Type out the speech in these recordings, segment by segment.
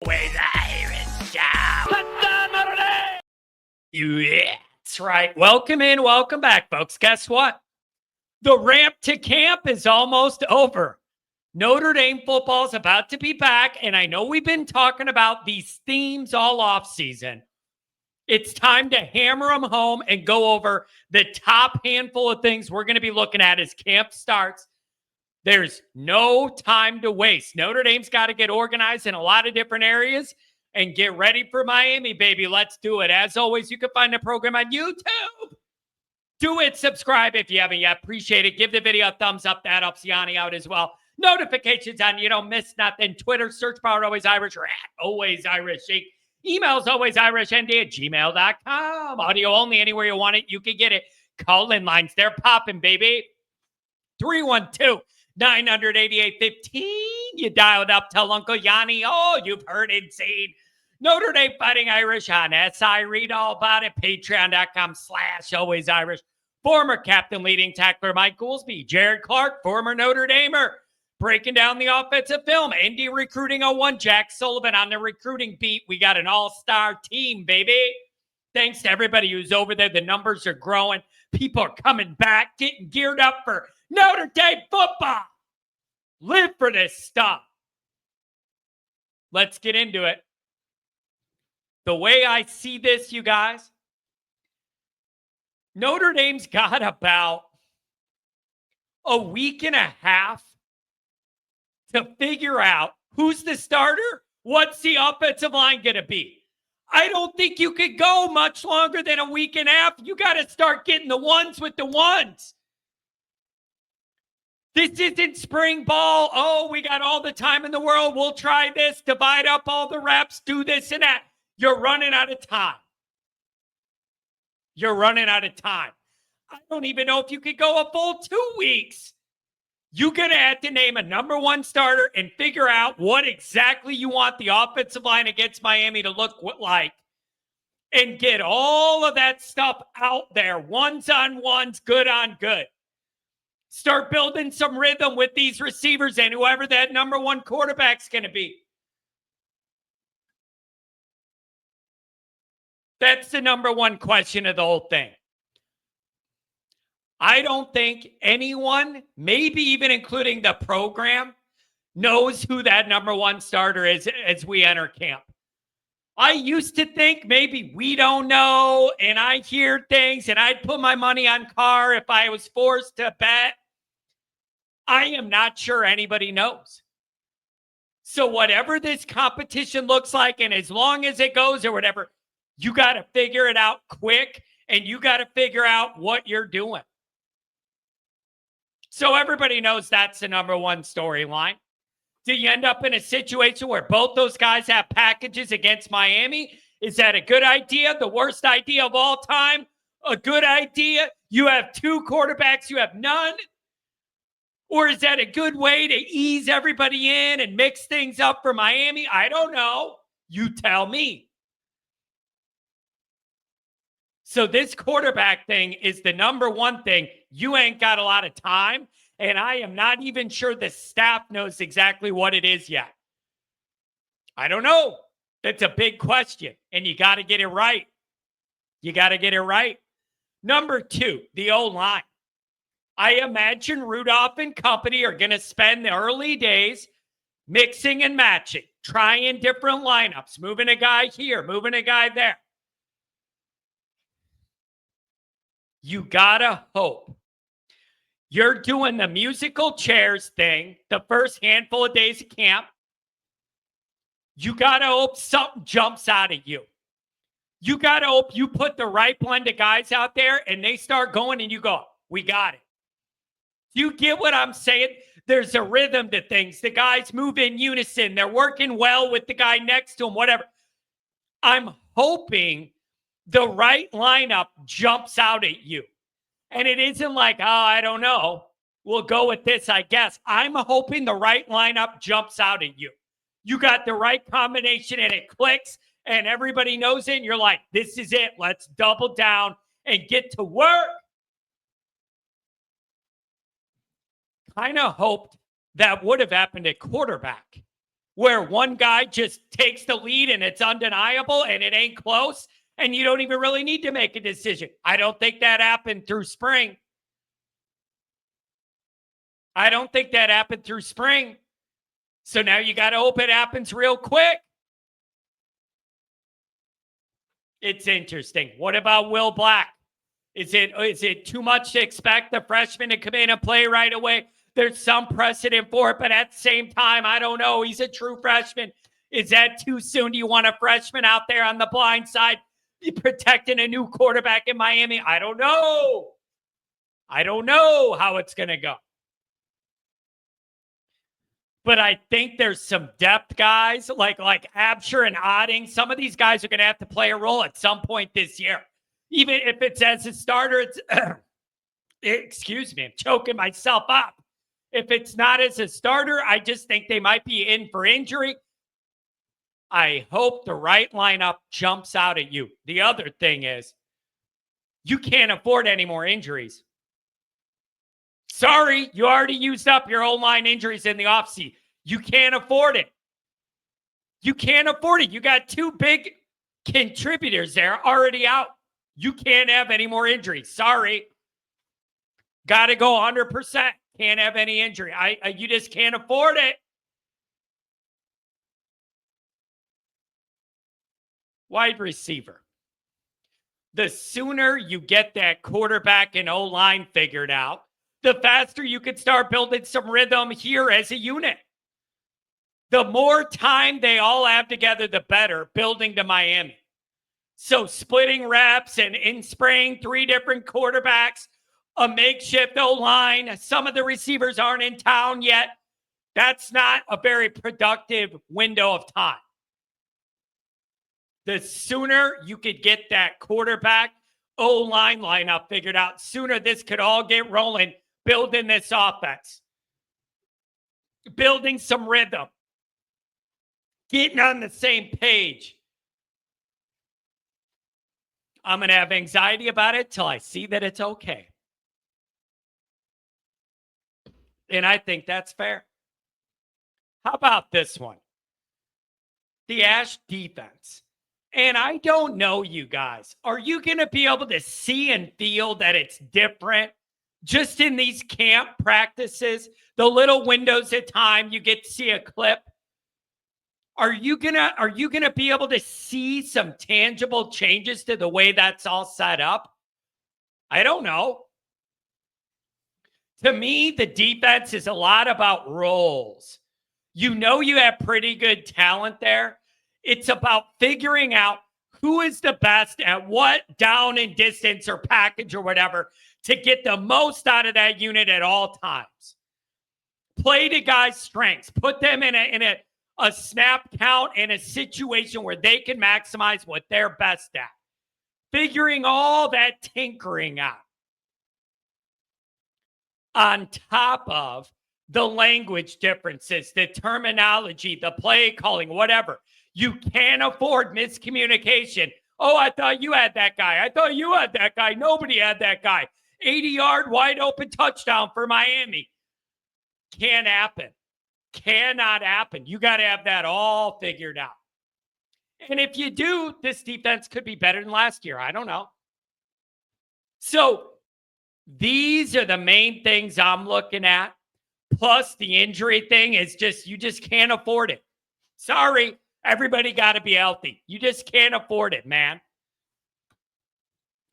Always Irish Show. Yeah, that's right. Welcome in, welcome back, folks. Guess what? The ramp to camp is almost over. Notre Dame football is about to be back, and I know we've been talking about these themes all off season. It's time to hammer them home and go over the top handful of things we're going to be looking at as camp starts. There's no time to waste. Notre Dame's got to get organized in a lot of different areas and get ready for Miami, baby. Let's do it. As always, you can find the program on YouTube. Do it. Subscribe if you haven't yet. Appreciate it. Give the video a thumbs up. That helps Yanni out as well. Notifications on. You don't miss nothing. Twitter, search bar Always Irish or at Always Irish. Emails alwaysirishnd@gmail.com. Audio only. Anywhere you want it, you can get it. Call-in lines. They're popping, baby. 312-988-15. You dialed up. Tell Uncle Yanni. Oh, you've heard and seen Notre Dame Fighting Irish on SI. Read all about it. Patreon.com/Always Irish. Former captain, leading tackler Mike Goolsby. Jared Clark, former Notre Damer. Breaking down the offensive film. Indy Recruiting 01. Jack Sullivan on the recruiting beat. We got an all-star team, baby. Thanks to everybody who's over there. The numbers are growing. People are coming back, getting geared up for Notre Dame football. Live for this stuff. Let's get into it. The way I see this, you guys, Notre Dame's got about a week and a half to figure out who's the starter, what's the offensive line going to be. I don't think you could go much longer than a week and a half. You got to start getting the ones with the ones. This isn't spring ball. Oh, we got all the time in the world. We'll try this, divide up all the reps, do this and that. You're running out of time. You're running out of time. I don't even know if you could go a full 2 weeks. You're going to have to name a number one starter and figure out what exactly you want the offensive line against Miami to look like and get all of that stuff out there. Ones on ones, good on good. Start building some rhythm with these receivers and whoever that number one quarterback's going to be. That's the number one question of the whole thing. I don't think anyone, maybe even including the program, knows who that number one starter is as we enter camp. I used to think maybe we don't know, and I hear things, and I'd put my money on Carr if I was forced to bet. I am not sure anybody knows. So whatever this competition looks like, and as long as it goes or whatever, you got to figure it out quick, and you got to figure out what you're doing. So everybody knows that's the number one storyline. Do you end up in a situation where both those guys have packages against Miami? Is that a good idea? The worst idea of all time? A good idea? You have two quarterbacks, you have none? Or is that a good way to ease everybody in and mix things up for Miami? I don't know. You tell me. So this quarterback thing is the number one thing. You ain't got a lot of time, and I am not even sure the staff knows exactly what it is yet. I don't know. That's a big question, and you got to get it right. You got to get it right. Number two, the O-line. I imagine Rudolph and company are going to spend the early days mixing and matching, trying different lineups, moving a guy here, moving a guy there. You gotta hope you're doing the musical chairs thing the first handful of days of camp. You gotta hope something jumps out at you. You gotta hope you put the right blend of guys out there and they start going and you go, we got it. You get what I'm saying? There's a rhythm to things. The guys move in unison. They're working well with the guy next to them, whatever. I'm hoping the right lineup jumps out at you. And it isn't like, oh, I don't know. We'll go with this, I guess. I'm hoping the right lineup jumps out at you. You got the right combination and it clicks and everybody knows it. And you're like, this is it. Let's double down and get to work. Kind of hoped that would have happened at quarterback. where one guy just takes the lead and it's undeniable and it ain't close and you don't even really need to make a decision. I don't think that happened through spring. So now you got to hope it happens real quick. It's interesting. What about Will Black? Is it too much to expect the freshman to come in and play right away? There's some precedent for it, but at the same time, I don't know. He's a true freshman. Is that too soon? Do you want a freshman out there on the blind side protecting a new quarterback in Miami? I don't know. I don't know how it's going to go. But I think there's some depth guys like Absher and Otting. Some of these guys are going to have to play a role at some point this year. Even if it's as a starter, it's excuse me, I'm choking myself up. If it's not as a starter, I just think they might be in for injury. I hope the right lineup jumps out at you. The other thing is, you can't afford any more injuries. Sorry, you already used up your O-line injuries in the offseason. You can't afford it. You can't afford it. You got two big contributors there already out. You can't have any more injuries. Sorry. Got to go 100%. Can't have any injury. You just can't afford it. Wide receiver. The sooner you get that quarterback and O-line figured out, the faster you can start building some rhythm here as a unit. The more time they all have together, the better, building to Miami. So splitting reps and in spring, 3 different quarterbacks, a makeshift O-line. Some of the receivers aren't in town yet. That's not a very productive window of time. The sooner you could get that quarterback O-line lineup figured out, sooner this could all get rolling, building this offense, building some rhythm, getting on the same page. I'm going to have anxiety about it till I see that it's okay. And I think that's fair. How about this one? The Ash defense. And I don't know, you guys. Are you going to be able to see and feel that it's different just in these camp practices? The little windows of time you get to see a clip. Are you gonna be able to see some tangible changes to the way that's all set up? I don't know. To me, the defense is a lot about roles. You know you have pretty good talent there. It's about figuring out who is the best at what down and distance or package or whatever to get the most out of that unit at all times. Play to guys' strengths. Put them in a snap count in a situation where they can maximize what they're best at. Figuring all that tinkering out. On top of the language differences, the terminology, the play calling, whatever. You can't afford miscommunication. Oh, I thought you had that guy. I thought you had that guy. Nobody had that guy. 80-yard wide open touchdown for Miami. Can't happen. Cannot happen. You got to have that all figured out. And if you do, this defense could be better than last year. I don't know. So these are the main things I'm looking at. Plus the injury thing is just, you just can't afford it. Sorry, everybody got to be healthy. You just can't afford it, man.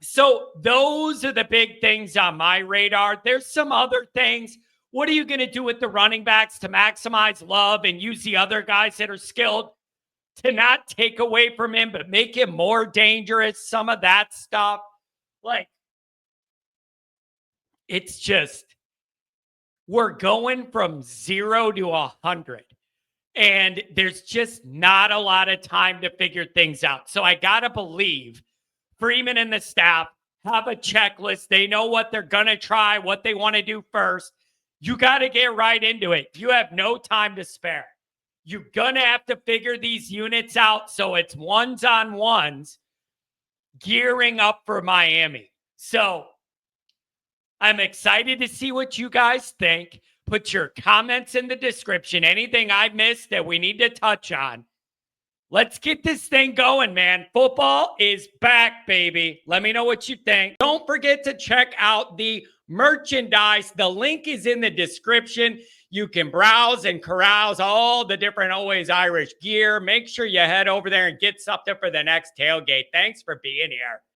So those are the big things on my radar. There's some other things. What are you going to do with the running backs to maximize Love and use the other guys that are skilled to not take away from him, but make him more dangerous? Some of that stuff. Like, it's just, we're going from 0 to 100. And there's just not a lot of time to figure things out. So I got to believe Freeman and the staff have a checklist. They know what they're going to try, what they want to do first. You got to get right into it. You have no time to spare. You're going to have to figure these units out. So it's ones-on-ones gearing up for Miami. So I'm excited to see what you guys think. Put your comments in the description. Anything I missed that we need to touch on. Let's get this thing going, man. Football is back, baby. Let me know what you think. Don't forget to check out the merchandise. The link is in the description. You can browse and carouse all the different Always Irish gear. Make sure you head over there and get something for the next tailgate. Thanks for being here.